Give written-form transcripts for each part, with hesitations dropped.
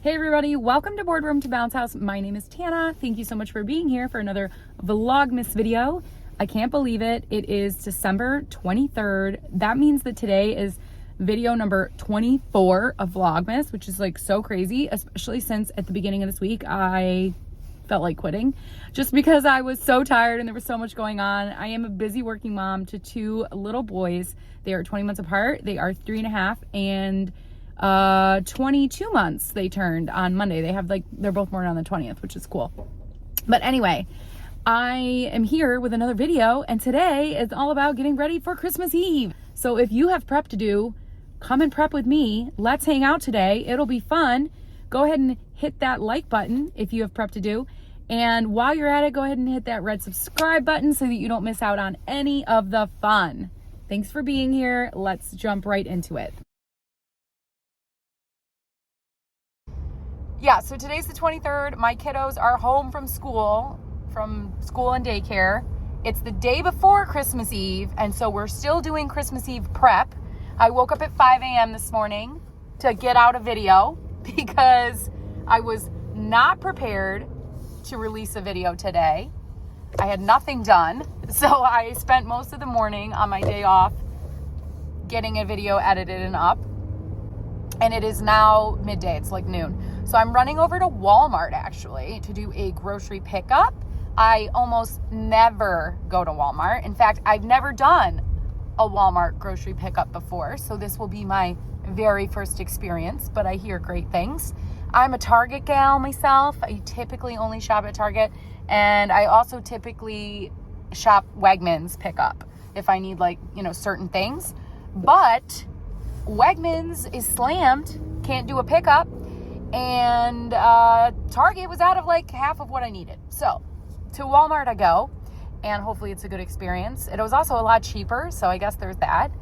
Hey everybody, welcome to Boardroom to Bounce House. My name is Tana. Thank you so much for being here for another vlogmas video. I can't believe it. It is December 23rd. That means that today is video number 24 of vlogmas, which is like so crazy, especially since at the beginning of this week, I felt like quitting just because I was so tired and there was so much going on. I am a busy working mom to two little boys. They are 20 months apart. They are 3.5 and 22 months they turned on Monday. They're both born on the 20th, which is cool. But anyway, I am here with another video, and today is all about getting ready for Christmas Eve. So if you have prep to do, come and prep with me. Let's hang out today. It'll be fun. Go ahead and hit that like button if you have prep to do. And while you're at it, go ahead and hit that red subscribe button so that you don't miss out on any of the fun. Thanks for being here. Let's jump right into it. Yeah, so today's the 23rd. My kiddos are home from school and daycare. It's the day before Christmas Eve, and so we're still doing Christmas Eve prep. I woke up at 5 a.m. this morning to get out a video because I was not prepared to release a video today. I had nothing done, so I spent most of the morning on my day off getting a video edited and up. And it is now midday, it's like noon. So I'm running over to Walmart actually to do a grocery pickup. I almost never go to Walmart. In fact, I've never done a Walmart grocery pickup before. So this will be my very first experience, but I hear great things. I'm a Target gal myself. I typically only shop at Target, and I also typically shop Wegmans pickup if I need certain things. But Wegmans is slammed, can't do a pickup, and Target was out of half of what I needed. So to Walmart I go, and hopefully it's a good experience. It was also a lot cheaper, so I guess there's that.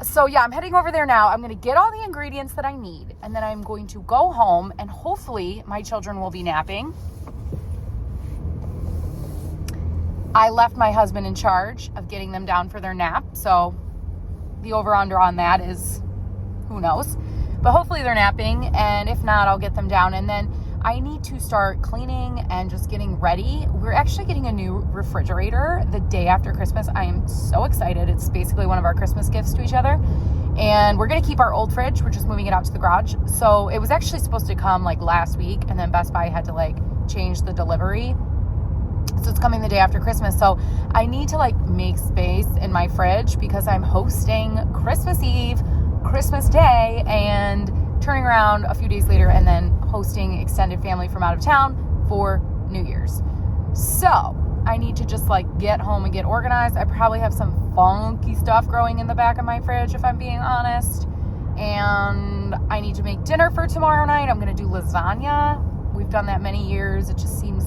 So yeah, I'm heading over there now. I'm going to get all the ingredients that I need, and then I'm going to go home, and hopefully my children will be napping. I left my husband in charge of getting them down for their nap, so the over-under on that is who knows. But hopefully they're napping, and if not, I'll get them down. And then I need to start cleaning and just getting ready. We're actually getting a new refrigerator the day after Christmas. I am so excited. It's basically one of our Christmas gifts to each other. And we're going to keep our old fridge. We're just moving it out to the garage. So it was actually supposed to come last week, and then Best Buy had to change the delivery. So it's coming the day after Christmas. So I need to make space in my fridge because I'm hosting Christmas Eve, Christmas Day, and turning around a few days later and then hosting extended family from out of town for New Year's. So I need to just get home and get organized. I probably have some funky stuff growing in the back of my fridge if I'm being honest. And I need to make dinner for tomorrow night. I'm going to do lasagna. We've done that many years. It just seems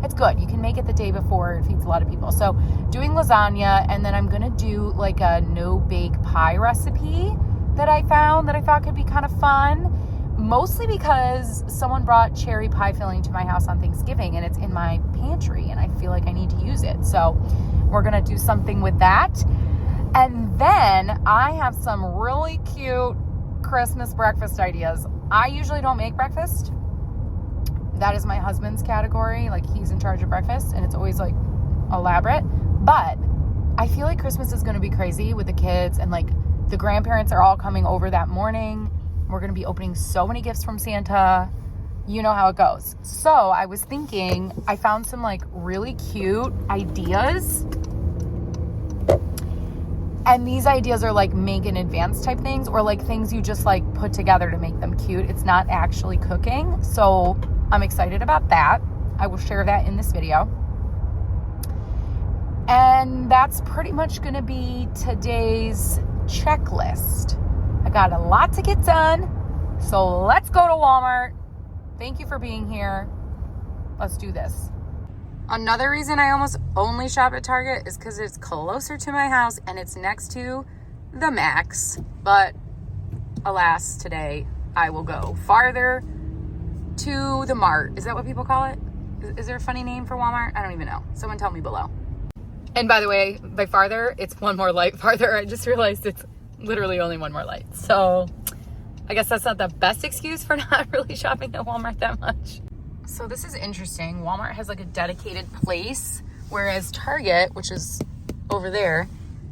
it's good. You can make it the day before. It feeds a lot of people. So doing lasagna, and then I'm going to do a no-bake pie recipe that I found that I thought could be kind of fun. Mostly because someone brought cherry pie filling to my house on Thanksgiving, and it's in my pantry, and I feel like I need to use it. So we're going to do something with that. And then I have some really cute Christmas breakfast ideas. I usually don't make breakfast. That is my husband's category. He's in charge of breakfast, and it's always elaborate. But I feel like Christmas is going to be crazy with the kids, and the grandparents are all coming over that morning. We're going to be opening so many gifts from Santa. You know how it goes. So I was thinking, I found some really cute ideas. And these ideas are make in advance type things, or things you just put together to make them cute. It's not actually cooking. So I'm excited about that. I will share that in this video. And that's pretty much going to be today's checklist. I got a lot to get done, so let's go to Walmart. Thank you for being here. Let's do this. Another reason I almost only shop at Target is because it's closer to my house and it's next to the Max. But alas, today I will go farther to the Mart. Is that what people call it? Is there a funny name for Walmart? I don't even know. Someone tell me below. And by the way, by farther, it's one more light farther. I just realized it's literally only one more light. So I guess that's not the best excuse for not really shopping at Walmart that much. So this is interesting. Walmart has like a dedicated place, whereas Target, which is over there,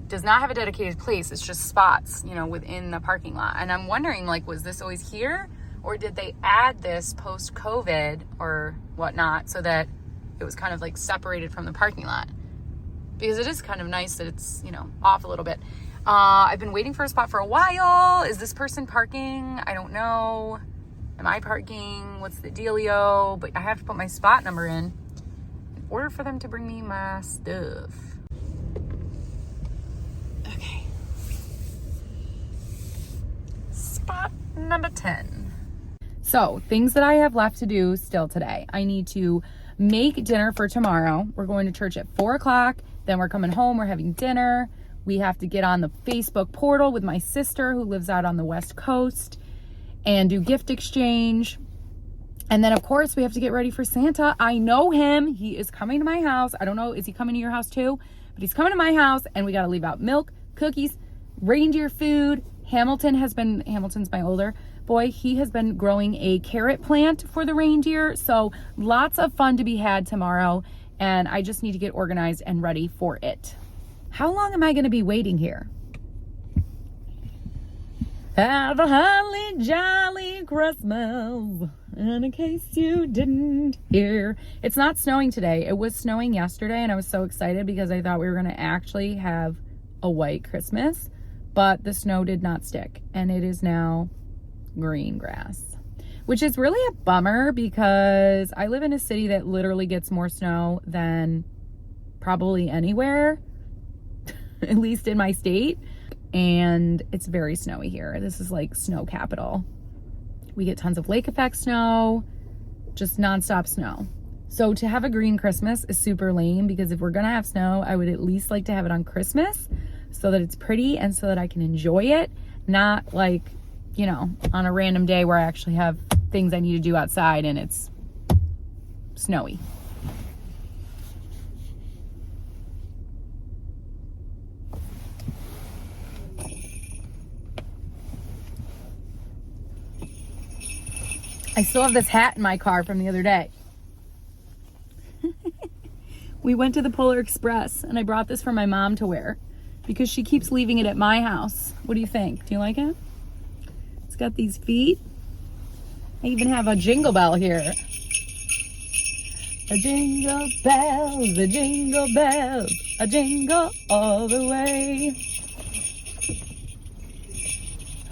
does not have a dedicated place. It's just spots, you know, within the parking lot. And I'm wondering, like, was this always here? Or did they add this post-COVID or whatnot so that it was kind of like separated from the parking lot? Because it is kind of nice that it's, you know, off a little bit. I've been waiting for a spot for a while. Is this person parking? I don't know. Am I parking? What's the dealio? But I have to put my spot number in order for them to bring me my stuff. Okay. Spot number 10. So, things that I have left to do still today. I need to make dinner for tomorrow. We're going to church at 4 o'clock. Then we're coming home. We're having dinner. We have to get on the Facebook portal with my sister who lives out on the West Coast and do gift exchange. And then, of course, we have to get ready for Santa. I know him. He is coming to my house. I don't know. Is he coming to your house too? But he's coming to my house, and we got to leave out milk, cookies, reindeer food. Hamilton's my older boy. He has been growing a carrot plant for the reindeer. So lots of fun to be had tomorrow. And I just need to get organized and ready for it. How long am I going to be waiting here? Have a holly jolly Christmas. And in case you didn't hear, it's not snowing today. It was snowing yesterday, and I was so excited because I thought we were going to actually have a white Christmas, but the snow did not stick, and it is now green grass, which is really a bummer because I live in a city that literally gets more snow than probably anywhere, at least in my state. And it's very snowy here. This is like snow capital. We get tons of lake effect snow, just nonstop snow. So to have a green Christmas is super lame because if we're gonna have snow, I would at least like to have it on Christmas so that it's pretty and so that I can enjoy it, not like, you know, on a random day where I actually have things I need to do outside and it's snowy. I still have this hat in my car from the other day. We went to the Polar Express and I brought this for my mom to wear because she keeps leaving it at my house. What do you think? Do you like it? It's got these feet. I even have a jingle bell here. A jingle bells, a jingle bells, a jingle all the way.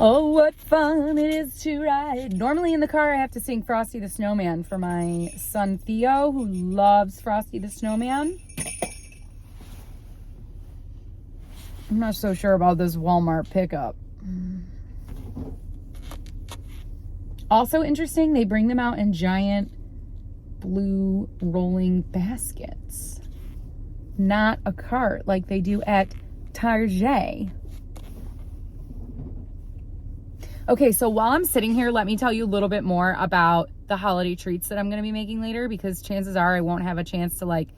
Oh, what fun it is to ride. Normally in the car, I have to sing Frosty the Snowman for my son Theo, who loves Frosty the Snowman. I'm not so sure about this Walmart pickup. Also interesting, they bring them out in giant blue rolling baskets. Not a cart like they do at Target. Okay, so while I'm sitting here, let me tell you a little bit more about the holiday treats that I'm going to be making later, because chances are I won't have a chance to like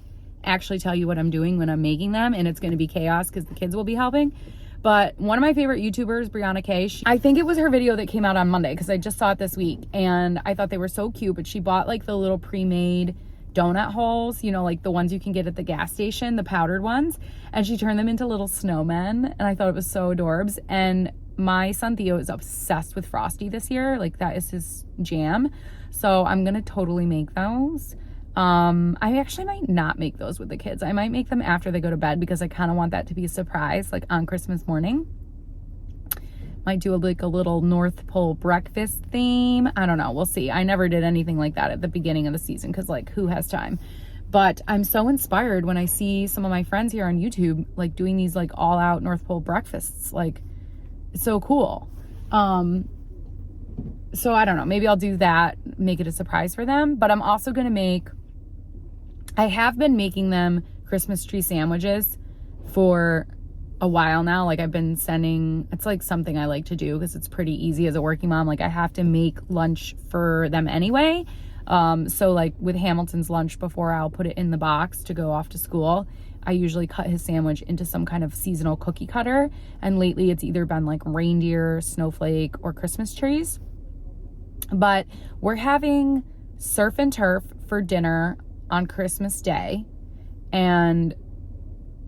actually tell you what I'm doing when I'm making them, and it's going to be chaos because the kids will be helping. But one of my favorite YouTubers, Brianna K, I think it was her video that came out on Monday because I just saw it this week and I thought they were so cute, but she bought like the little pre-made donut holes, you know, like the ones you can get at the gas station, the powdered ones, and she turned them into little snowmen, and I thought it was so adorbs. And my son Theo is obsessed with Frosty this year. Like that is his jam. So I'm going to totally make those. I actually might not make those with the kids. I might make them after they go to bed because I kind of want that to be a surprise, like on Christmas morning. Might do a little North Pole breakfast theme. I don't know. We'll see. I never did anything like that at the beginning of the season because like who has time? But I'm so inspired when I see some of my friends here on YouTube like doing these like all out North Pole breakfasts. Like it's so cool. So I don't know. Maybe I'll do that, make it a surprise for them. But I'm also going to I have been making them Christmas tree sandwiches for a while now. Like I've been it's like something I like to do because it's pretty easy as a working mom. Like I have to make lunch for them anyway. So like with Hamilton's lunch before, I'll put it in the box to go off to school. I usually cut his sandwich into some kind of seasonal cookie cutter. And lately it's either been like reindeer, snowflake, or Christmas trees. But we're having surf and turf for dinner on Christmas Day. And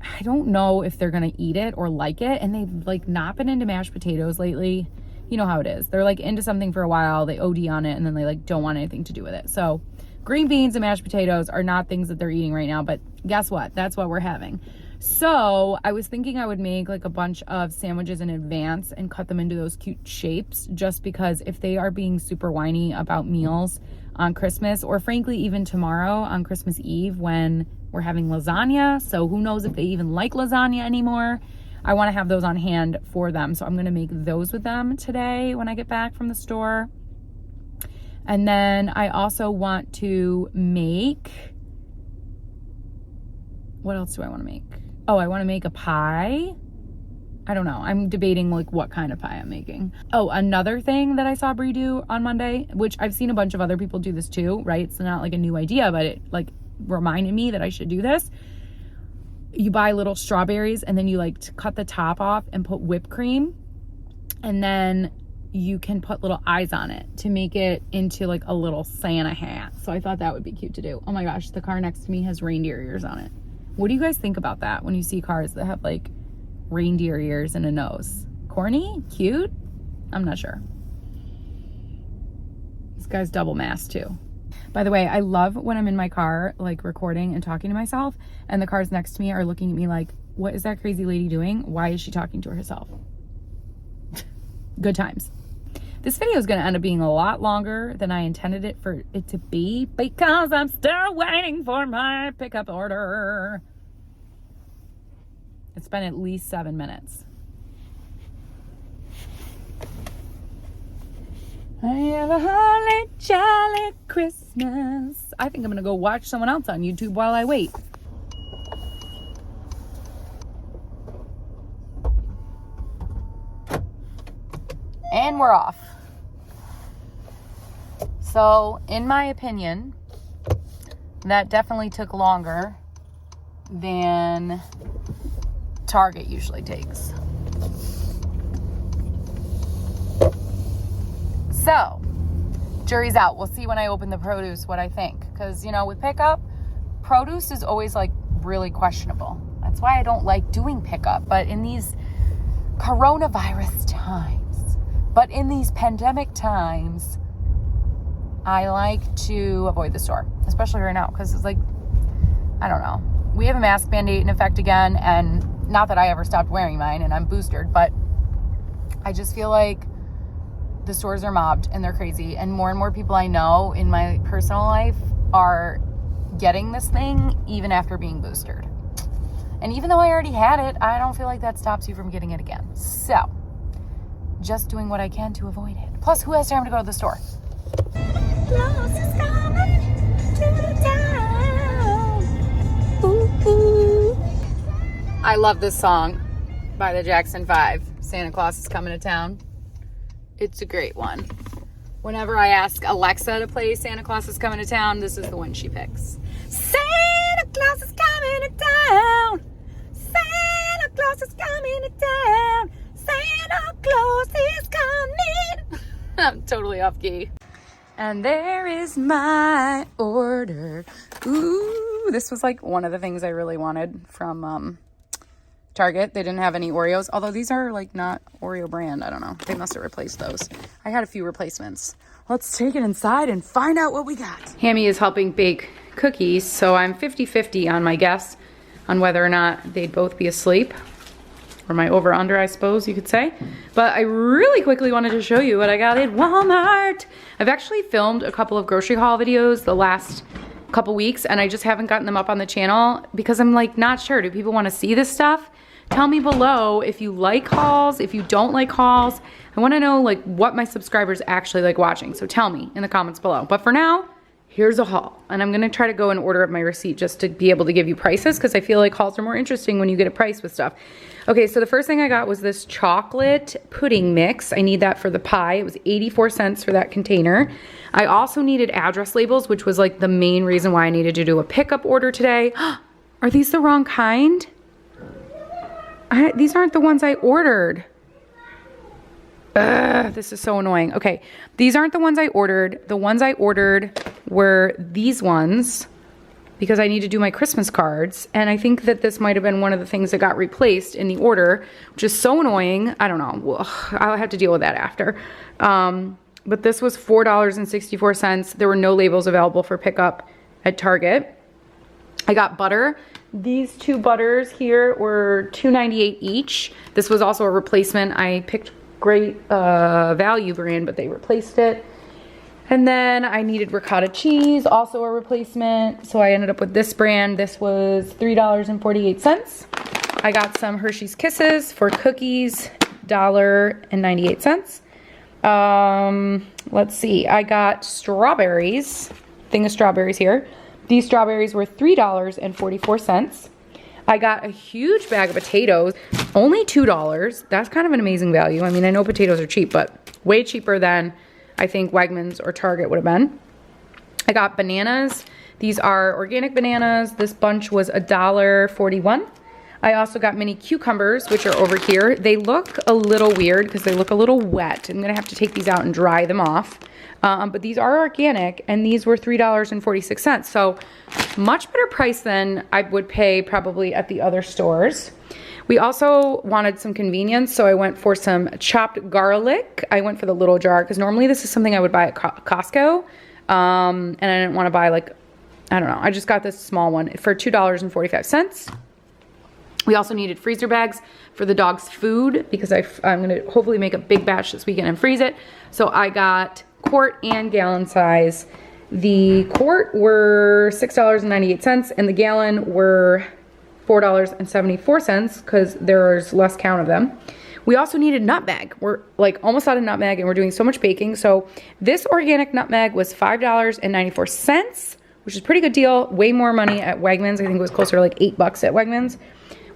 I don't know if they're going to eat it or like it. And they've like not been into mashed potatoes lately. You know how it is. They're like into something for a while. They OD on it and then they like don't want anything to do with it. So green beans and mashed potatoes are not things that they're eating right now. But guess what? That's what we're having. So I was thinking I would make like a bunch of sandwiches in advance and cut them into those cute shapes, just because if they are being super whiny about meals on Christmas, or frankly even tomorrow on Christmas Eve when we're having lasagna, so who knows if they even like lasagna anymore, I want to have those on hand for them. So I'm going to make those with them today when I get back from the store. And then I also want to make, what else do I want to make? Oh, I want to make a pie. I don't know. I'm debating like what kind of pie I'm making. Oh, another thing that I saw Brie do on Monday, which I've seen a bunch of other people do this too, right? It's not like a new idea, but it like reminded me that I should do this. You buy little strawberries and then you like cut the top off and put whipped cream, and then you can put little eyes on it to make it into like a little Santa hat. So I thought that would be cute to do. Oh my gosh, the car next to me has reindeer ears on it. What do you guys think about that when you see cars that have like reindeer ears and a nose? Corny? Cute? I'm not sure. This guy's double masked too. By the way, I love when I'm in my car, like recording and talking to myself, and the cars next to me are looking at me like, what is that crazy lady doing? Why is she talking to herself? Good times. This video is going to end up being a lot longer than I intended it for it to be, because I'm still waiting for my pickup order. It's been at least 7 minutes. I have a holly jolly Christmas. I think I'm going to go watch someone else on YouTube while I wait. And we're off. So, in my opinion, that definitely took longer than Target usually takes. So, jury's out. We'll see when I open the produce what I think. Because, you know, with pickup, produce is always like really questionable. That's why I don't like doing pickup. But in these coronavirus times, but in these pandemic times, I like to avoid the store, especially right now, because it's like, I don't know. We have a mask mandate in effect again, and not that I ever stopped wearing mine, and I'm boosted, but I just feel like the stores are mobbed and they're crazy, and more people I know in my personal life are getting this thing even after being boosted. And even though I already had it, I don't feel like that stops you from getting it again. So, just doing what I can to avoid it. Plus, who has time to go to the store? I love this song by the Jackson 5. Santa Claus is coming to town. It's a great one. Whenever I ask Alexa to play Santa Claus is coming to town, this is the one she picks. Santa Claus is coming to town. Santa Claus is coming to town. Santa Claus is coming. I'm totally off key. And there is my order. Ooh, this was like one of the things I really wanted from Target. They didn't have any Oreos, although these are like not Oreo brand. I don't know. They must have replaced those. I had a few replacements. Let's take it inside and find out what we got. Hammy is helping bake cookies, so I'm 50-50 on my guess on whether or not they'd both be asleep. Or my over-under, I suppose you could say. But I really quickly wanted to show you what I got at Walmart. I've actually filmed a couple of grocery haul videos the last couple weeks, and I just haven't gotten them up on the channel because I'm like not sure. Do people want to see this stuff? Tell me below if you like hauls, if you don't like hauls. I want to know like what my subscribers actually like watching. So tell me in the comments below. But for now, here's a haul. And I'm gonna try to go and order up my receipt just to be able to give you prices, because I feel like hauls are more interesting when you get a price with stuff. Okay, so the first thing I got was this chocolate pudding mix. I need that for the pie. It was 84 cents for that container. I also needed address labels, which was like the main reason why I needed to do a pickup order today. Are these the wrong kind? These aren't the ones I ordered. This is so annoying. Okay, these aren't the ones I ordered. The ones I ordered were these ones because I need to do my Christmas cards. And I think that this might have been one of the things that got replaced in the order, which is so annoying. I don't know. Well, I'll have to deal with that after. But this was $4.64. There were no labels available for pickup at Target. I got butter. These two butters here were $2.98 each. This was also a replacement. I picked great value brand, but they replaced it. And then I needed ricotta cheese, also a replacement. So I ended up with this brand. This was $3.48. I got some Hershey's Kisses for cookies, $1.98. Let's see, I got strawberries, thing of strawberries here. These strawberries were $3.44. I got a huge bag of potatoes, only $2. That's kind of an amazing value. I mean, I know potatoes are cheap, but way cheaper than I think Wegmans or Target would have been. I got bananas. These are organic bananas. This bunch was $1.41. I also got mini cucumbers, which are over here. They look a little weird because they look a little wet. I'm gonna have to take these out and dry them off. But these are organic, and these were $3.46. So much better price than I would pay probably at the other stores. We also wanted some convenience, so I went for some chopped garlic. I went for the little jar because normally this is something I would buy at Costco. And I didn't want to buy like, I don't know. I just got this small one for $2.45. We also needed freezer bags for the dog's food because I'm gonna hopefully make a big batch this weekend and freeze it. So I got quart and gallon size. The quart were $6.98 and the gallon were $4.74 because there's less count of them. We also needed nutmeg. We're like almost out of nutmeg and we're doing so much baking. So this organic nutmeg was $5.94, which is a pretty good deal. Way more money at Wegmans. I think it was closer to like $8 at Wegmans.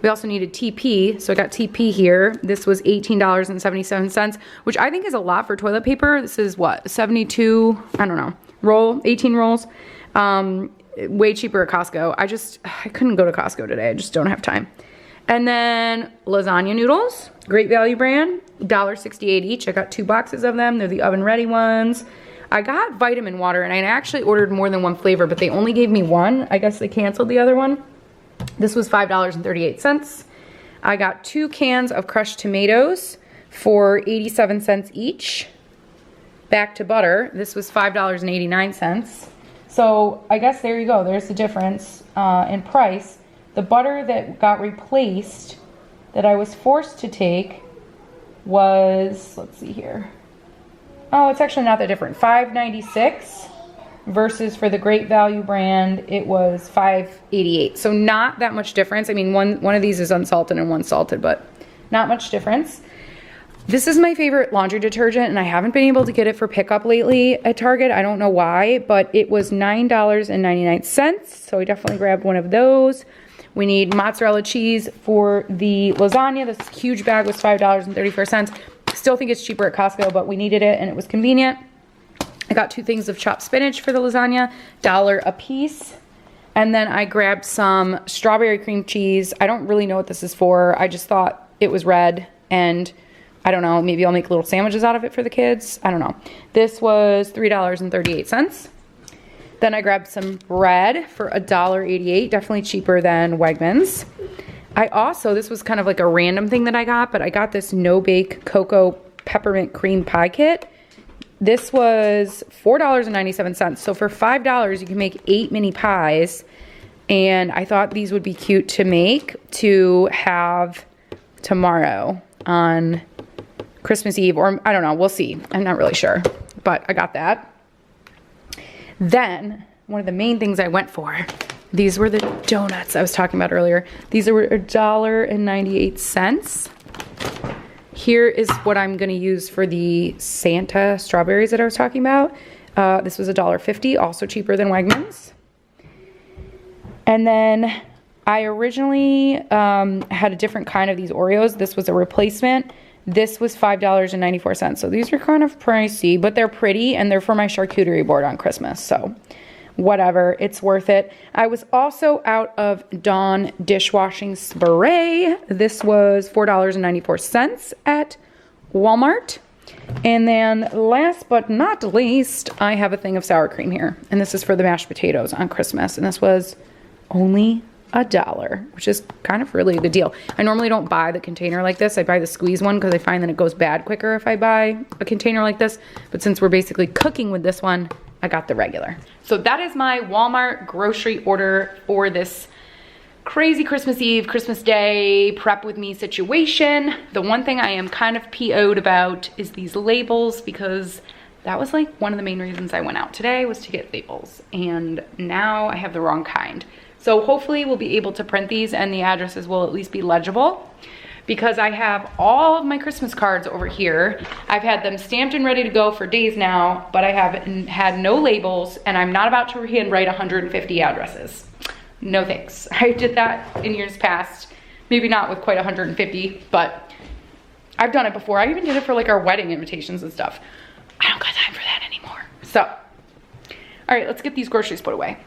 We also needed TP, so I got TP here. This was $18.77, which I think is a lot for toilet paper. This is what, 72, I don't know, 18 rolls. Way cheaper at Costco. I couldn't go to Costco today. I just don't have time. And then Lasagna Noodles, great value brand, $1.68 each. I got 2 boxes of them. They're the oven ready ones. I got vitamin water, and I actually ordered more than one flavor, but they only gave me one. I guess they canceled the other one. This was $5.38. I got 2 cans of crushed tomatoes for 87 cents each. Back to butter. This was $5.89. So I guess there you go. There's the difference in price. The butter that got replaced that I was forced to take was, let's see here. Oh, it's actually not that different. $5.96. Versus for the Great Value brand, it was $5.88. So not that much difference. I mean, one of these is unsalted and one's salted, but not much difference. This is my favorite laundry detergent, and I haven't been able to get it for pickup lately at Target. I don't know why, but it was $9.99. So I definitely grabbed one of those. We need mozzarella cheese for the lasagna. This huge bag was $5.34. Still think it's cheaper at Costco, but we needed it and it was convenient. I got 2 things of chopped spinach for the lasagna, $1 a piece. And then I grabbed some strawberry cream cheese. I don't really know what this is for. I just thought it was red and I don't know, maybe I'll make little sandwiches out of it for the kids. I don't know. This was $3.38. Then I grabbed some bread for $1.88, definitely cheaper than Wegmans. I also, this was kind of like a random thing that I got, but I got this no-bake cocoa peppermint cream pie kit. This was $4.97. So for $5, you can make 8 mini pies. And I thought these would be cute to make to have tomorrow on Christmas Eve. Or I don't know, we'll see. I'm not really sure, but I got that. Then one of the main things I went for, these were the donuts I was talking about earlier. These were $1.98. Here is what I'm going to use for the Santa strawberries that I was talking about. This was $1.50, also cheaper than Wegmans. And then I originally had a different kind of these Oreos. This was a replacement. This was $5.94. So these are kind of pricey, but they're pretty and they're for my charcuterie board on Christmas. So whatever, it's worth it. I was also out of Dawn dishwashing spray. This was $4.94 at Walmart. And then last but not least, I have a thing of sour cream here. And this is for the mashed potatoes on Christmas. And this was only $1, which is kind of really a good deal. I normally don't buy the container like this. I buy the squeeze one because I find that it goes bad quicker if I buy a container like this. But since we're basically cooking with this one, I got the regular. So that is my Walmart grocery order for this crazy Christmas Eve, Christmas Day prep with me situation. The one thing I am kind of PO'd about is these labels, because that was like one of the main reasons I went out today, was to get labels. And now I have the wrong kind. So hopefully we'll be able to print these and the addresses will at least be legible, because I have all of my Christmas cards over here. I've had them stamped and ready to go for days now, but I have had no labels, and I'm not about to handwrite 150 addresses. No thanks. I did that in years past. Maybe not with quite 150, but I've done it before. I even did it for like our wedding invitations and stuff. I don't got time for that anymore. So, all right, let's get these groceries put away.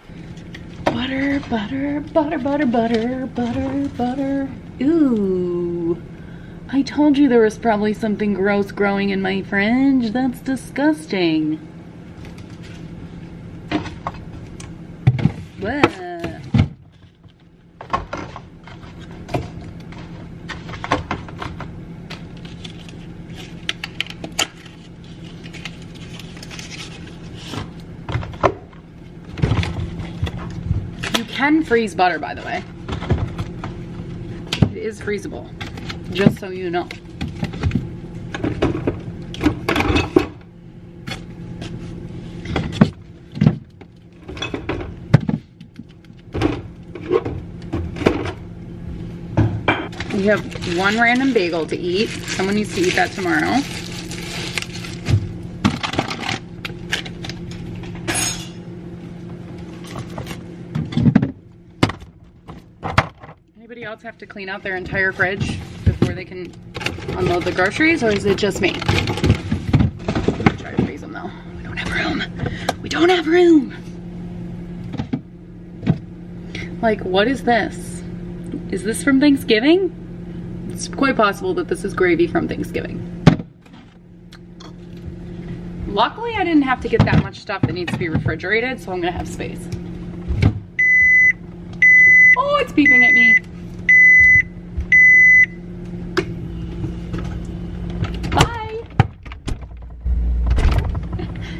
Butter, butter, butter, butter, butter, butter, butter. Ooh, I told you there was probably something gross growing in my fridge. That's disgusting. What? You can freeze butter, by the way. It is freezable, just so you know. We have one random bagel to eat. Someone needs to eat that tomorrow. Anybody else have to clean out their entire fridge before they can unload the groceries, or is it just me? I'll try to freeze them though. We don't have room. We don't have room. Like, what is this? Is this from Thanksgiving? It's quite possible that this is gravy from Thanksgiving. Luckily, I didn't have to get that much stuff that needs to be refrigerated, so I'm gonna have space. Oh, it's beeping at me. Bye.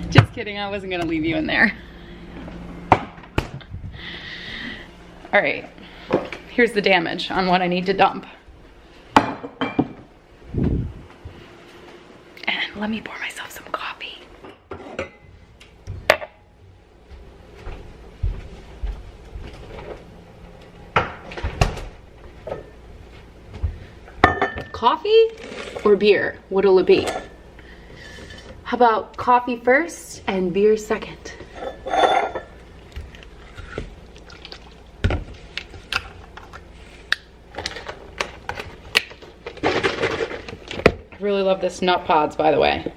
Just kidding, I wasn't gonna leave you in there. All right, here's the damage on what I need to dump. And let me pour myself some coffee. Coffee or beer? What'll it be? How about coffee first and beer second? I really love this nut pods, by the way.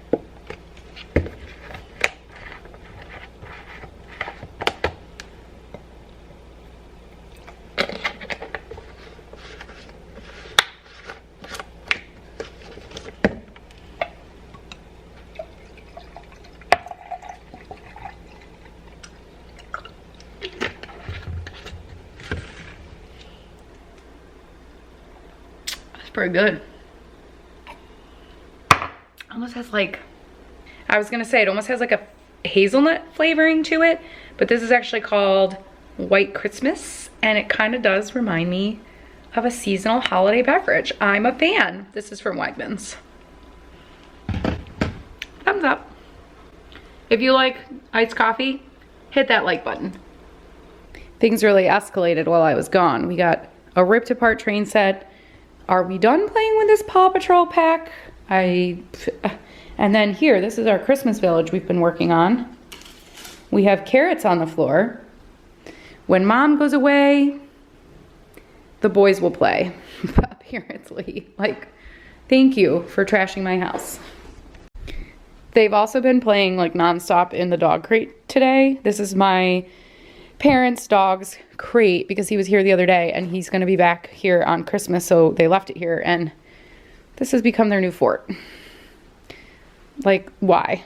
That's pretty good. Almost has like, I was gonna say it almost has like a hazelnut flavoring to it, but this is actually called White Christmas, and it kind of does remind me of a seasonal holiday beverage. I'm a fan. This is from Wegmans. Thumbs up. If you like iced coffee, hit that like button. Things really escalated while I was gone. We got a ripped apart train set. Are we done playing with this Paw Patrol pack? And then here, this is our Christmas village we've been working on. We have carrots on the floor. When Mom goes away, the boys will play, apparently. Like, thank you for trashing my house. They've also been playing like nonstop in the dog crate today. This is my parents' dog's crate because he was here the other day and he's gonna be back here on Christmas, so they left it here and this has become their new fort. Like, why?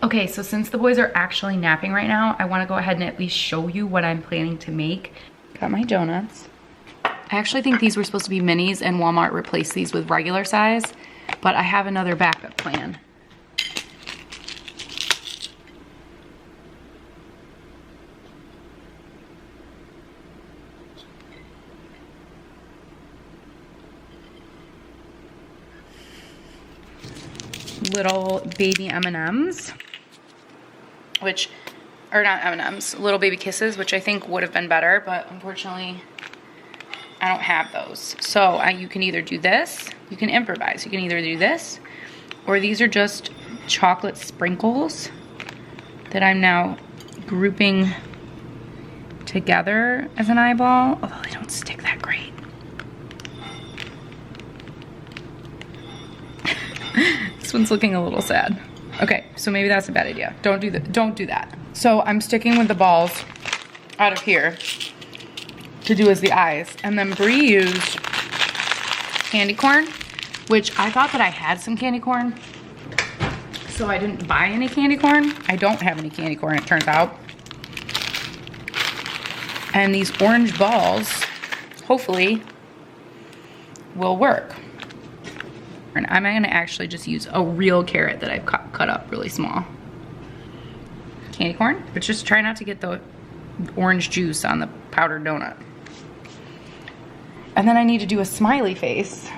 Okay, so since the boys are actually napping right now, I wanna go ahead and at least show you what I'm planning to make. Got my donuts. I actually think these were supposed to be minis and Walmart replaced these with regular size, but I have another backup plan. Little baby M&Ms, which are not M&Ms, little baby kisses, which I think would have been better, but unfortunately I don't have those. So you can either do this, you can improvise. You can either do this, or these are just chocolate sprinkles that I'm now grouping together as an eyeball, although they don't stick that great. This one's looking a little sad. Okay, so maybe that's a bad idea. Don't do that. So I'm sticking with the balls out of here to do as the eyes. And then Bree used candy corn, which I thought that I had some candy corn, so I didn't buy any candy corn. I don't have any candy corn, it turns out. And these orange balls, hopefully, will work. And I'm gonna actually just use a real carrot that I've cut up really small. Candy corn, but just try not to get the orange juice on the powdered donut. And then I need to do a smiley face.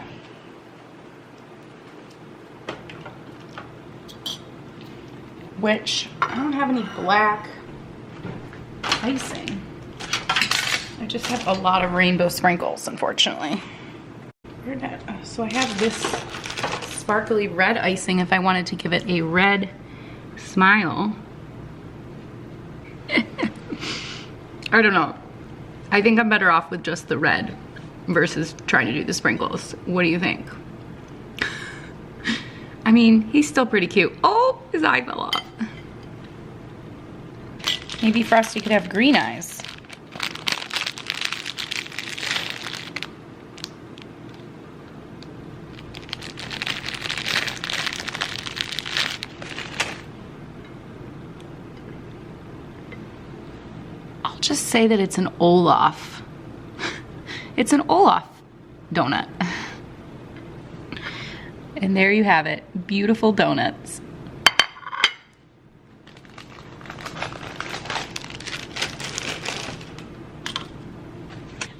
Which, I don't have any black icing. I just have a lot of rainbow sprinkles, unfortunately. So I have this sparkly red icing if I wanted to give it a red smile. I don't know. I think I'm better off with just the red versus trying to do the sprinkles. What do you think? I mean, he's still pretty cute. Oh, his eye fell off. Maybe Frosty could have green eyes. I'll just say that it's an Olaf. It's an Olaf donut. And there you have it, beautiful donuts.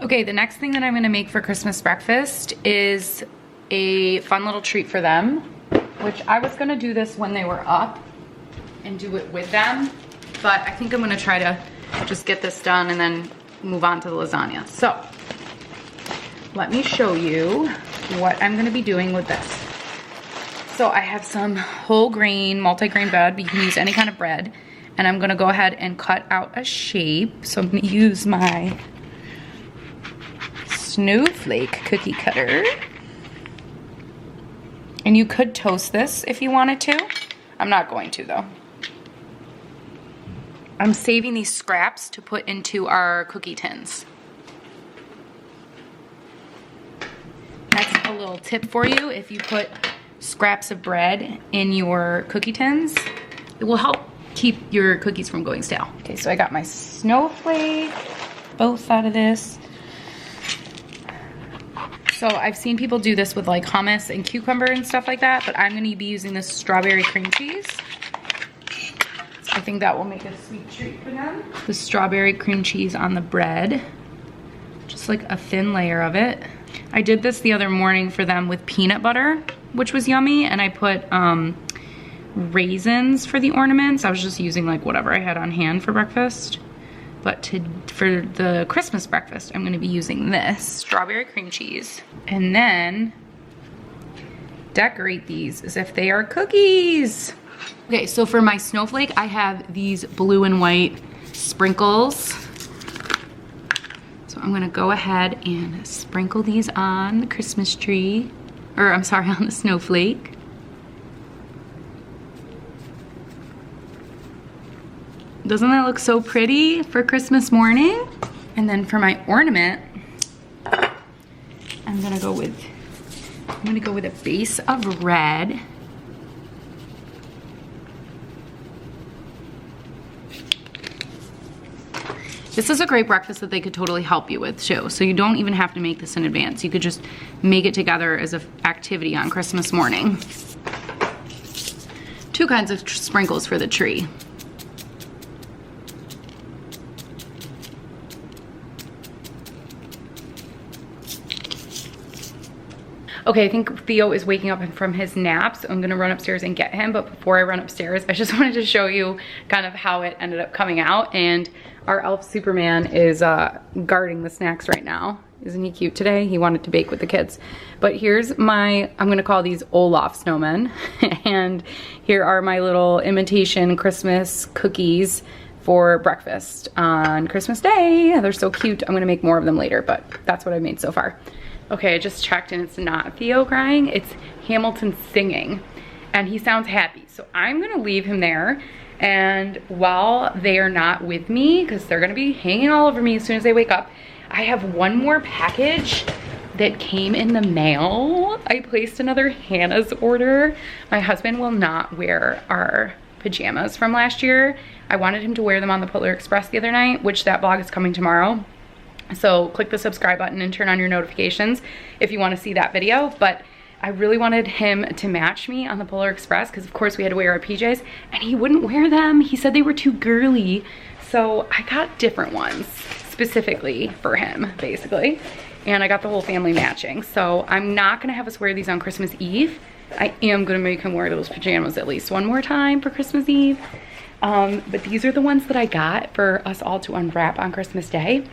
Okay, the next thing that I'm gonna make for Christmas breakfast is a fun little treat for them, which I was gonna do this when they were up and do it with them, but I think I'm gonna try to just get this done and then move on to the lasagna. So, let me show you what I'm gonna be doing with this. So I have some whole grain, multi-grain bread, but you can use any kind of bread. And I'm gonna go ahead and cut out a shape. So I'm gonna use my snowflake cookie cutter. And you could toast this if you wanted to. I'm not going to though. I'm saving these scraps to put into our cookie tins. That's a little tip for you. If you put scraps of bread in your cookie tins, it will help keep your cookies from going stale. Okay, so I got my snowflake, both out of this. So I've seen people do this with like hummus and cucumber and stuff like that, but I'm gonna be using this strawberry cream cheese. So I think that will make a sweet treat for them. The strawberry cream cheese on the bread, just like a thin layer of it. I did this the other morning for them with peanut butter, which was yummy, and I put raisins for the ornaments. I was just using like whatever I had on hand for breakfast. But for the Christmas breakfast, I'm gonna be using this strawberry cream cheese. And then decorate these as if they are cookies. Okay, so for my snowflake, I have these blue and white sprinkles. So I'm gonna go ahead and sprinkle these on the Christmas tree. or I'm sorry, on the snowflake. Doesn't that look so pretty for Christmas morning? And then for my ornament, I'm gonna go with a base of red. This is a great breakfast that they could totally help you with too. So you don't even have to make this in advance. You could just make it together as an activity on Christmas morning. 2 kinds of sprinkles for the tree. Okay, I think Theo is waking up from his nap, so I'm gonna run upstairs and get him. But before I run upstairs, I just wanted to show you kind of how it ended up coming out. And our elf Superman is guarding the snacks right now. Isn't he cute today? He wanted to bake with the kids. But here's my, I'm gonna call these Olaf snowmen. And here are my little imitation Christmas cookies for breakfast on Christmas Day. They're so cute. I'm gonna make more of them later, but that's what I've made so far. Okay, I just checked and it's not Theo crying, it's Hamilton singing. And he sounds happy. So I'm gonna leave him there. And while they are not with me, because they're gonna be hanging all over me as soon as they wake up, I have one more package that came in the mail. I placed another Hannah's order. My husband will not wear our pajamas from last year. I wanted him to wear them on the Polar Express the other night, which that vlog is coming tomorrow. So click the subscribe button and turn on your notifications if you want to see that video. But I really wanted him to match me on the Polar Express because of course we had to wear our PJs and he wouldn't wear them. He said they were too girly. So I got different ones specifically for him, basically. And I got the whole family matching. So I'm not gonna have us wear these on Christmas Eve. I am gonna make him wear those pajamas at least one more time for Christmas Eve. But these are the ones that I got for us all to unwrap on Christmas Day.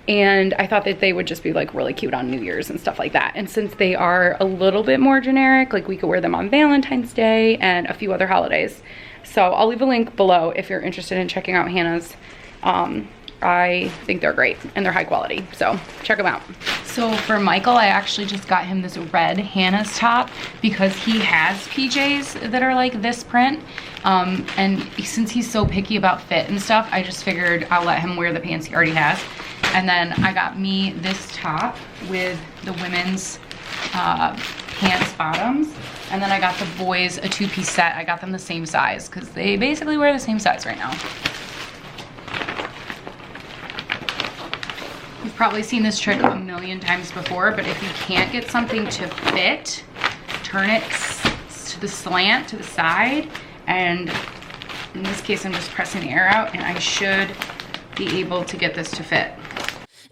And I thought that they would just be like really cute on New Year's and stuff like that. And since they are a little bit more generic, like we could wear them on Valentine's Day and a few other holidays. So I'll leave a link below if you're interested in checking out Hannah's. I think they're great and they're high quality, so check them out. So for Michael, I actually just got him this red Hannah's top because he has PJs that are like this print. And since he's so picky about fit and stuff, I just figured I'll let him wear the pants he already has. And then I got me this top with the women's pants bottoms. And then I got the boys a 2-piece set. I got them the same size because they basically wear the same size right now. You've probably seen this trick a million times before, but if you can't get something to fit, turn it to the slant, to the side. And in this case, I'm just pressing the air out and I should be able to get this to fit.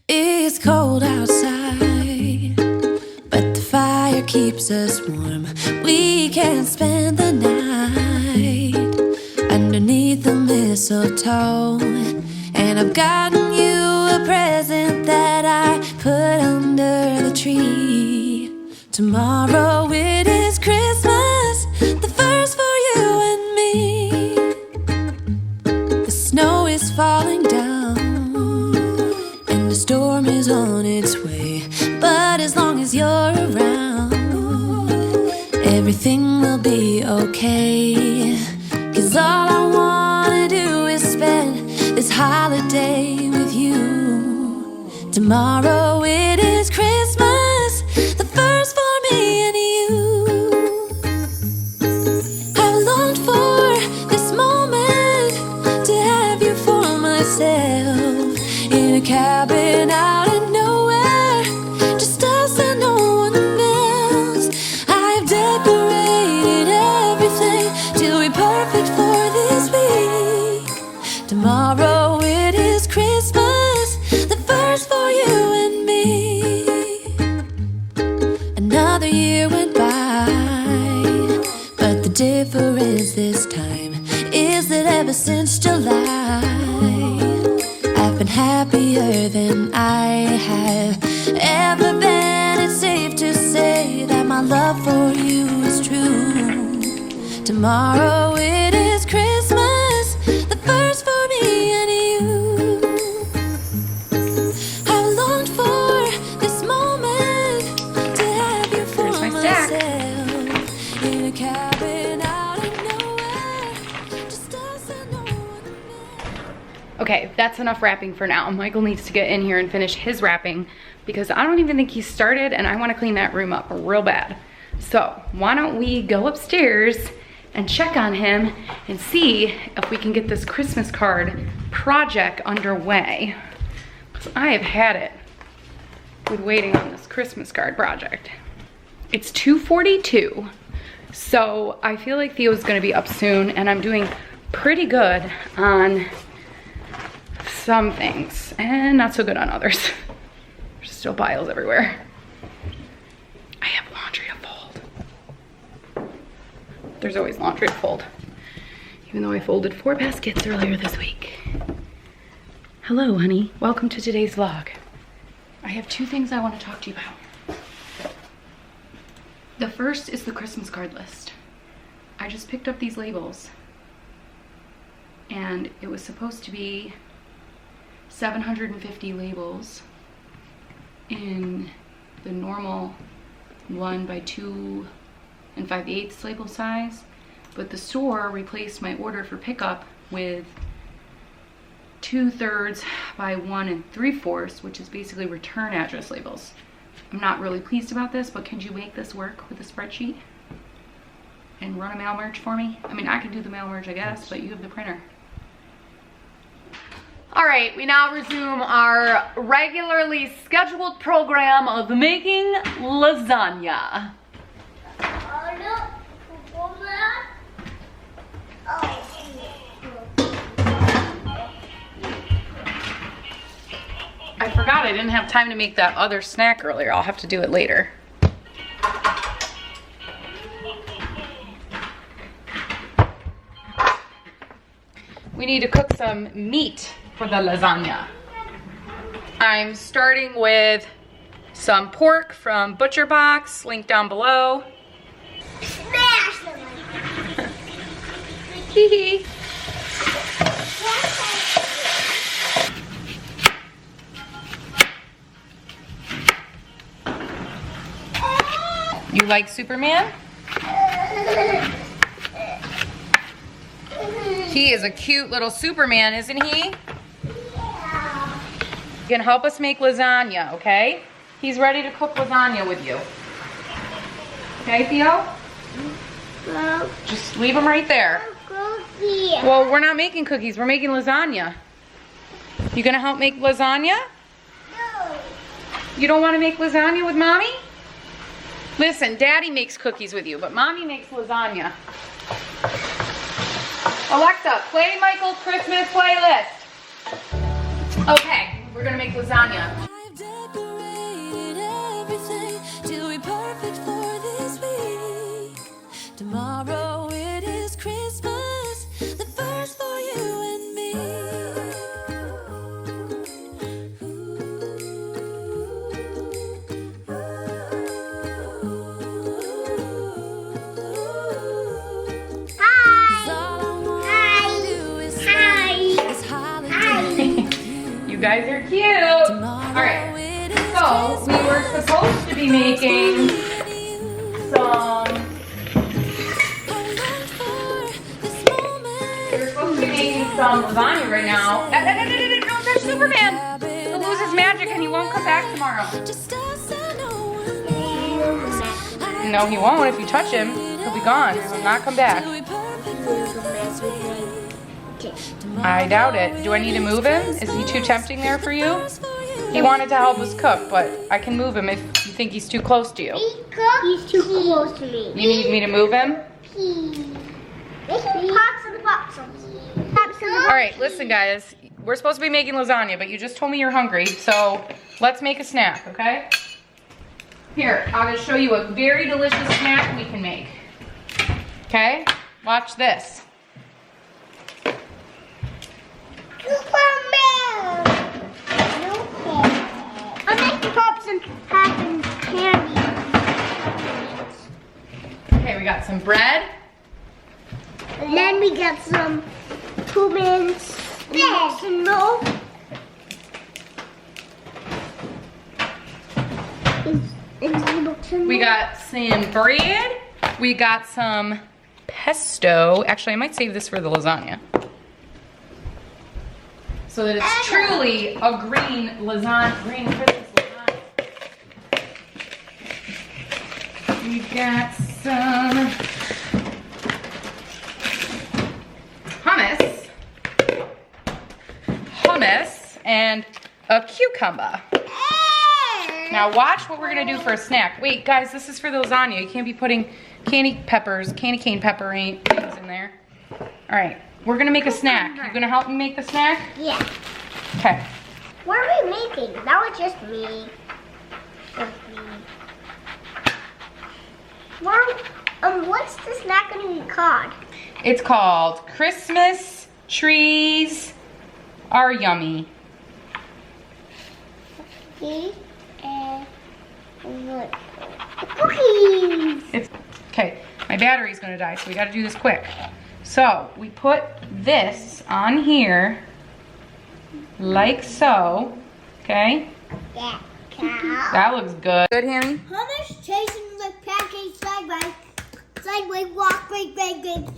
It's cold outside, but the fire keeps us warm. We can spend the night underneath the mistletoe. And I've gotten you a present that I put under the tree. Tomorrow it is Christmas, the first for you and me. The snow is falling down and the storm is on its way. But as long as you're around, everything will be okay. 'Cause all I wanna do is spend this holiday with you. Tomorrow it is Christmas, the first for me and you. I've longed for this moment to have you for myself in a cabin out in nowhere, just us and no one else. I've decorated everything till we're perfect for this week. Tomorrow it is Christmas, the first for you and me. Another year went by, but the difference this time is that ever since July, I've been happier than I have ever been. It's safe to say that my love for you is true. Tomorrow it is Christmas, the first for me and you. I've longed for this moment to have you for myself Okay, that's enough wrapping for now. Michael needs to get in here and finish his wrapping because I don't even think he started and I want to clean that room up real bad. So why don't we go upstairs and check on him and see if we can get this Christmas card project underway. Because I have had it with waiting on this Christmas card project. It's 2:42, so I feel like Theo's gonna be up soon and I'm doing pretty good on some things and not so good on others. There's still piles everywhere. I have laundry to fold. There's always laundry to fold, even though I folded 4 baskets earlier this week. Hello, honey. Welcome to today's vlog. I have 2 things I want to talk to you about. The first is the Christmas card list. I just picked up these labels and it was supposed to be 750 labels in the normal 1 by 2 5/8 label size, but the store replaced my order for pickup with 2/3 by 1 3/4, which is basically return address labels. I'm not really pleased about this, but can you make this work with a spreadsheet and run a mail merge for me? I mean, I can do the mail merge, I guess, but you have the printer. All right, we now resume our regularly scheduled program of making lasagna. I forgot I didn't have time to make that other snack earlier. I'll have to do it later. We need to cook some meat for the lasagna. I'm starting with some pork from Butcher Box, link down below. Smash them! Hee hee. You like Superman? He is a cute little Superman, isn't he? Yeah. You can help us make lasagna, okay? He's ready to cook lasagna with you. Okay, Theo? Well, Just leave him right there. cookie. Well, we're not making cookies, we're making lasagna. You gonna help make lasagna? No. You don't wanna make lasagna with Mommy? Listen, Daddy makes cookies with you, but Mommy makes lasagna. Alexa, play Michael's Christmas playlist. Okay, we're gonna make lasagna. I've decorated everything till we're perfect for this week. Tomorrow it is Christmas, the first for you and me. You guys are cute. Alright, so we were supposed to be making some... We're supposed to be making some lasagna right now. Don't touch Superman! He'll lose his magic and he won't come back tomorrow. No, he won't. If you touch him, he'll be gone. He'll not come back. I doubt it. Do I need to move him? Is he too tempting there for you? He wanted to help us cook, but I can move him if you think he's too close to you. He's too close to me. You need me to move him? All right, listen guys. We're supposed to be making lasagna, but you just told me you're hungry, so let's make a snack, okay? Here, I'm gonna show you a very delicious snack we can make. Okay? Watch this. Superman! I'm making pops and cotton candy. Okay, we got some bread. And then we got some 2 minutes and milk. We got some bread. We got some pesto. Actually, I might save this for the lasagna. so that it's truly a green lasagna, green Christmas lasagna. We've got some hummus, and a cucumber. Now watch what we're gonna do for a snack. Wait, guys, this is for the lasagna. You can't be putting candy cane pepper things in there. All right, we're gonna make a snack. You gonna help me make the snack? Yeah. Okay. What are we making? That was just me. Mom, what's the snack gonna be called? It's called Christmas Trees Are Yummy. Cookies. Okay, my battery's gonna die, so we gotta do this quick. So we put this on here, like so, okay? Yeah. That looks good. Good, Hammy? Hummus chasing the pancake sideways, walk, big.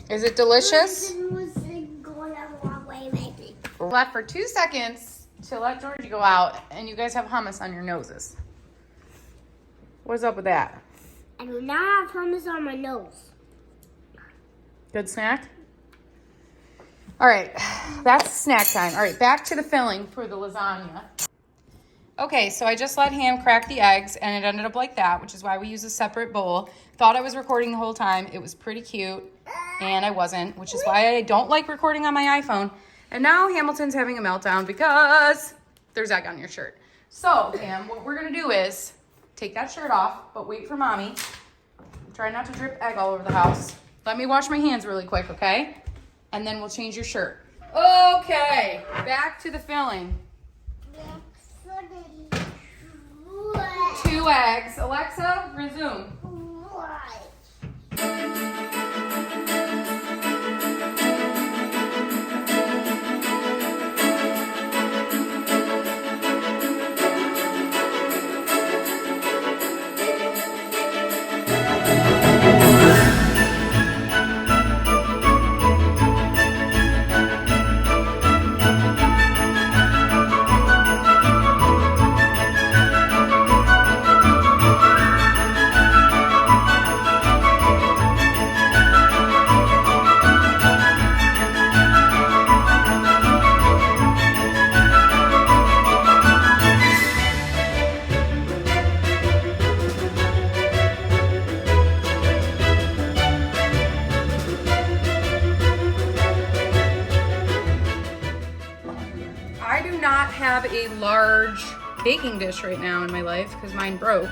Is it delicious? Going a long way, baby. Left for 2 seconds to let Georgie go out, and you guys have hummus on your noses. What's up with that? I do not have hummus on my nose. Good snack? All right, that's snack time. All right, back to the filling for the lasagna. Okay, so I just let Ham crack the eggs, and it ended up like that, which is why we use a separate bowl. Thought I was recording the whole time. It was pretty cute, and I wasn't, which is why I don't like recording on my iPhone. And now Hamilton's having a meltdown because there's egg on your shirt. So, Ham, what we're going to do is take that shirt off, but wait for Mommy. Try not to drip egg all over the house. Let me wash my hands really quick, okay? And then we'll change your shirt. Okay, back to the filling. 2 eggs. Alexa, resume. Have a large baking dish right now in my life because mine broke.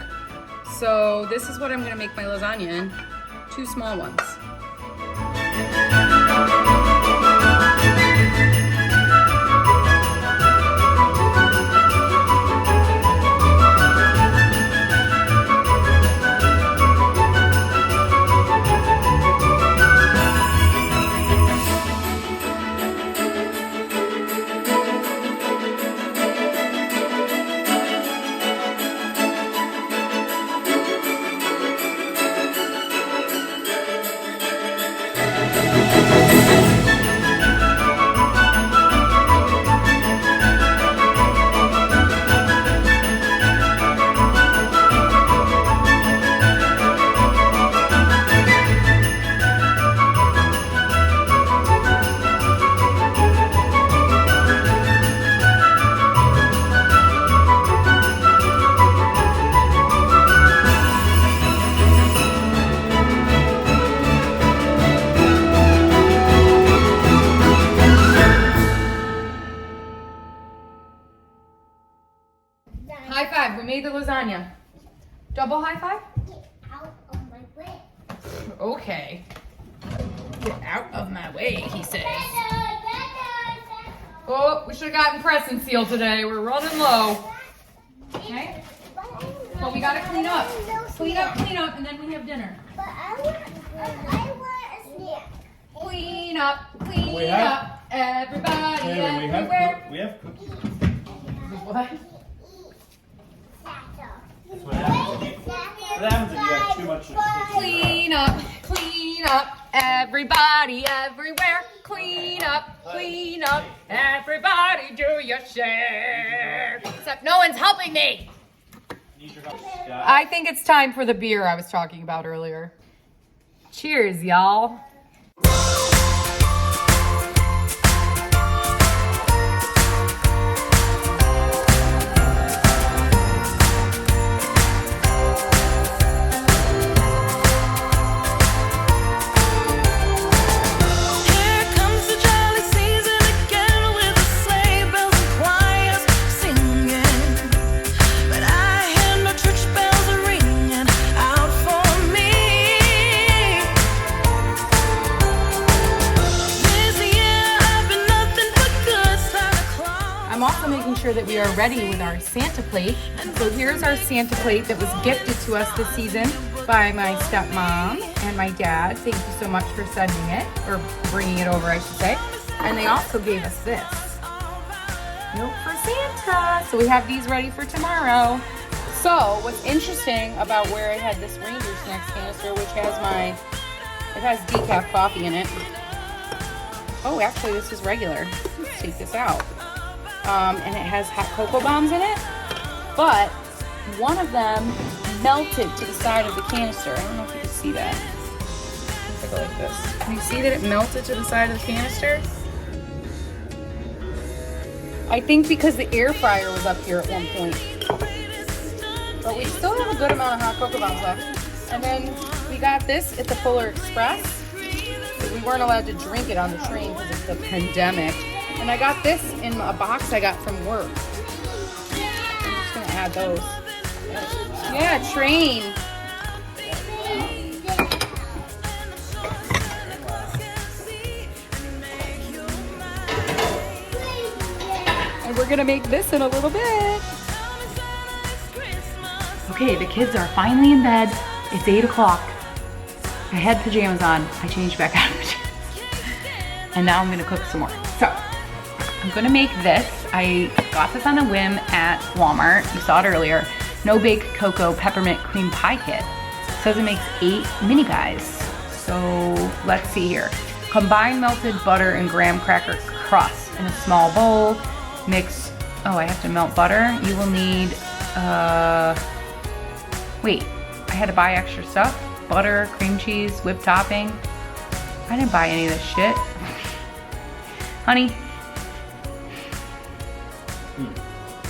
So this is what I'm gonna make my lasagna in. 2 small ones. High five, we made the lasagna. Double high five? Get out of my way. Okay. Get out of my way, he says. Oh, we should have gotten press and seal today. We're running low. Okay? But we gotta clean up. Clean up, and then we have dinner. But I want a snack. Clean up, everybody, everywhere. We have cookies. What? That's what happens if you have too much cookies. Clean up, everybody, everywhere. Clean up. up, clean up. Everybody do your share. Except no one's helping me. I think it's time for the beer I was talking about earlier. Cheers, y'all. I'm also making sure that we are ready with our Santa plate. So here's our Santa plate that was gifted to us this season by my stepmom and my dad. Thank you so much for sending it, or bringing it over, I should say. And they also gave us this. Note for Santa. So we have these ready for tomorrow. So what's interesting about where I had this Ranger Snacks canister, which has decaf coffee in it. Oh, actually this is regular. Let's take this out. And it has hot cocoa bombs in it, but one of them melted to the side of the canister. I don't know if you can see that. Let's go like this. Can you see that it melted to the side of the canister? I think because the air fryer was up here at one point. But we still have a good amount of hot cocoa bombs left. And then we got this at the Polar Express. We weren't allowed to drink it on the train because of the pandemic. And I got this in a box I got from work. I'm just gonna add those. Yeah, train. And we're gonna make this in a little bit. Okay, the kids are finally in bed. It's 8 o'clock. I had pajamas on. I changed back out of pajamas. And now I'm gonna cook some more. So, I'm gonna make this. I got this on a whim at Walmart. You saw it earlier. No Bake Cocoa Peppermint Cream Pie Kit. It says it makes 8 mini pies. So let's see here. Combine melted butter and graham cracker crust in a small bowl. Mix, oh, I have to melt butter. You will need, wait, I had to buy extra stuff. Butter, cream cheese, whipped topping. I didn't buy any of this shit. Honey,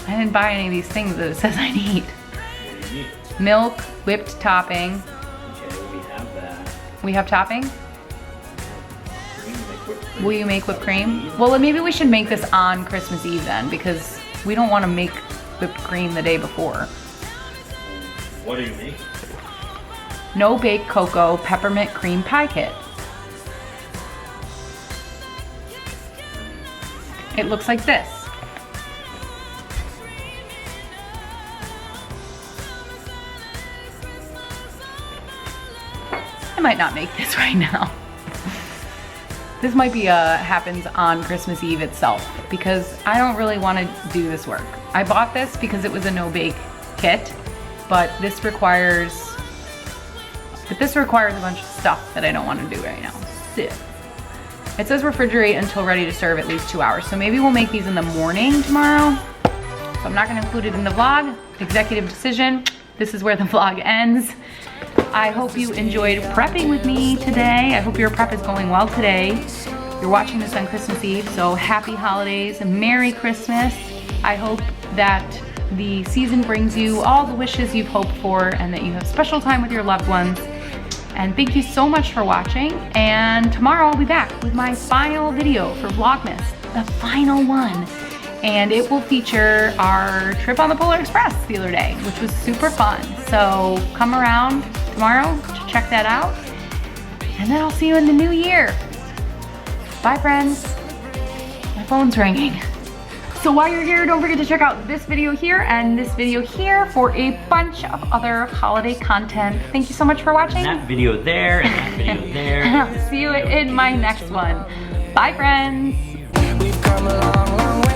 I didn't buy any of these things that it says I need. What do you need? Milk, whipped topping. Okay, we have that. We have topping? Make whipped cream. Will you make whipped cream? Well, maybe we should make this on Christmas Eve then, because we don't want to make whipped cream the day before. What do you make? No Bake Cocoa Peppermint Cream Pie Kit. It looks like this. I might not make this right now. This might be happens on Christmas Eve itself, because I don't really want to do this work. I bought this because it was a no-bake kit, but this requires a bunch of stuff that I don't want to do right now. So, it says refrigerate until ready to serve at least 2 hours. So maybe we'll make these in the morning tomorrow. So I'm not gonna include it in the vlog. Executive decision. This is where the vlog ends. I hope you enjoyed prepping with me today. I hope your prep is going well today. You're watching this on Christmas Eve, so happy holidays and Merry Christmas. I hope that the season brings you all the wishes you've hoped for and that you have special time with your loved ones. And thank you so much for watching. And tomorrow I'll be back with my final video for Vlogmas, the final one. And it will feature our trip on the Polar Express the other day, which was super fun. So come around tomorrow to check that out. And then I'll see you in the new year. Bye, friends. My phone's ringing. So while you're here, don't forget to check out this video here and this video here for a bunch of other holiday content. Thank you so much for watching. And that video there, and that video there. And I'll see you in my next one. Bye, friends. We've come a long, long way.